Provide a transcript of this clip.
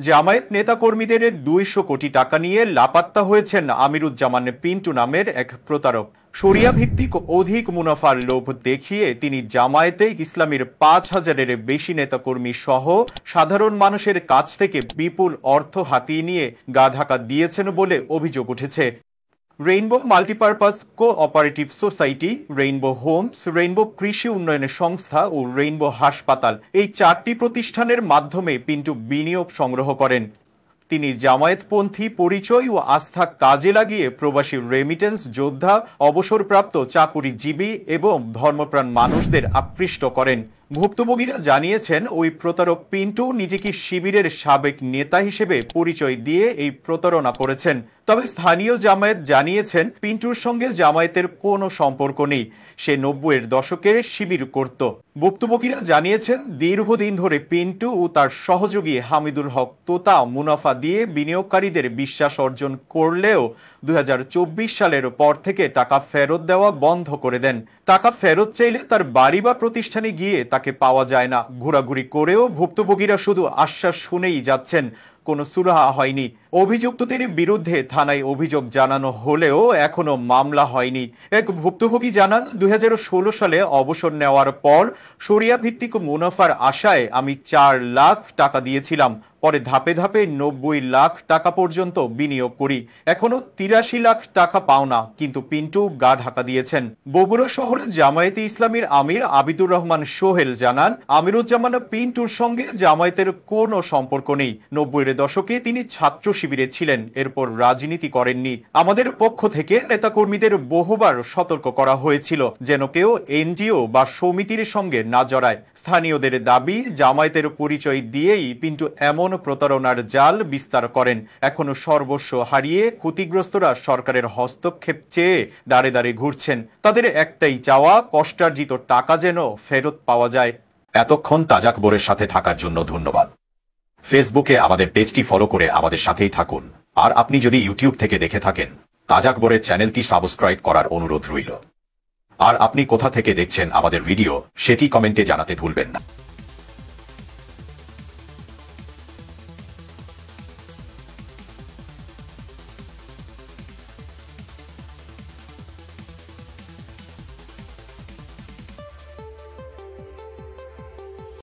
জামায়াত নেতাকর্মীদের ২০০ কোটি টাকা নিয়ে লাপাত্তা হয়েছেন আমিরুজ্জামান পিন্টু নামের এক প্রতারক। শরিয়া ভিত্তিক অধিক মুনাফার লোভ দেখিয়ে তিনি জামায়াতে ইসলামীর ৫,০০০-এর বেশি নেতাকর্মী সহ সাধারণ মানুষের কাছ থেকে বিপুল অর্থ হাতিয়ে নিয়ে গা ঢাকা দিয়েছেন বলে অভিযোগ উঠেছে। Rainbow multipurpose cooperative society, rainbow homes, rainbow কৃষি উন্নয়ন সংস্থা ও রেইনবো হাসপাতাল, এই ৪টি প্রতিষ্ঠানের মাধ্যমে পিন্টু বিনিয়োগ সংগ্রহ করেন। তিনি জামায়াতপন্থী পরিচয় ও আস্থা কাজে লাগিয়ে প্রবাসী রেমিটেন্স যোদ্ধা, অবসরপ্রাপ্ত চাকুরিজীবী এবং ধর্মপ্রাণ মানুষদের আকৃষ্ট করেন। ভুক্তভোগীরা জানিয়েছেন, ওই প্রতারক পিন্টু নিজেকে শিবিরের সাবেক নেতা হিসেবে পরিচয় দিয়ে এই প্রতারণা করেছেন। তবে স্থানীয় জামায়াত জানিয়েছেন, পিন্টুর সঙ্গে জামায়াতের কোনো সম্পর্ক নেই, সে ৯০-এর দশকের শিবির করত। ভুক্তভোগীরা জানিয়েছেন, দীর্ঘদিন ধরে পিন্টু ও তার সহযোগী হামিদুল হক তোতা মুনাফা দিয়ে বিনিয়োগকারীদের বিশ্বাস অর্জন করলেও ২০২৪ সালের পর থেকে টাকা ফেরত দেওয়া বন্ধ করে দেন। টাকা ফেরত চাইলে তার বাড়ি বা প্রতিষ্ঠানে গিয়ে তাকে পাওয়া যায় না। ঘোরাঘুরি করেও ভুক্তভোগীরা শুধু আশ্বাস শুনেই যাচ্ছেন, কোনো সুরাহা হয়নি। অভিযুক্তদের বিরুদ্ধে থানায় অভিযোগ জানানো হলেও এখনো মামলা হয়নি। এক ভুক্তভোগী জানান, ২০১৬ সালে অবসর নেওয়ার পর শরিয়া ভিত্তিক মুনাফার আশায় আমি ৪ লাখ টাকা দিয়েছিলাম। পরে ধাপে ধাপে ৯০ লাখ টাকা পর্যন্ত বিনিয়োগ করি। এখনো ৮৩ লাখ টাকা পাওনা, কিন্তু পিন্টু গা ঢাকা দিয়েছেন। বগুড়া শহরে জামায়াতে ইসলামীর আমির আবিদুর রহমান সোহেল জানান, আমিরুজ্জামান পিন্টুর সঙ্গে জামায়াতের কোনো সম্পর্ক নেই। ৯০-এর দশকে তিনি ছাত্র শিবিরে ছিলেন, এরপর রাজনীতি করেননি। আমাদের পক্ষ থেকে নেতাকর্মীদের বহুবার সতর্ক করা হয়েছিল যেন কেউ এনজিও বা সমিতির সঙ্গে না জড়ায়। স্থানীয়দের দাবি, জামায়াতের পরিচয় দিয়েই পিন্টু এমন প্রতারণার জাল বিস্তার করেন। এখনো সর্বস্ব হারিয়ে ক্ষতিগ্রস্তরা সরকারের হস্তক্ষেপ চেয়ে দাঁড়ে দাঁড়ে ঘুরছেন। তাদের একটাই চাওয়া, কষ্টার্জিত টাকা যেন ফেরত পাওয়া যায়। এতক্ষণ তাজা খবরের সাথে থাকার জন্য ধন্যবাদ। ফেসবুকে আমাদের পেজটি ফলো করে আমাদের সাথেই থাকুন। আর আপনি যদি ইউটিউব থেকে দেখে থাকেন, তাজা খবরের চ্যানেলটি সাবস্ক্রাইব করার অনুরোধ রইল। আর আপনি কোথা থেকে দেখছেন আমাদের ভিডিও, সেটি কমেন্টে জানাতে ভুলবেন না।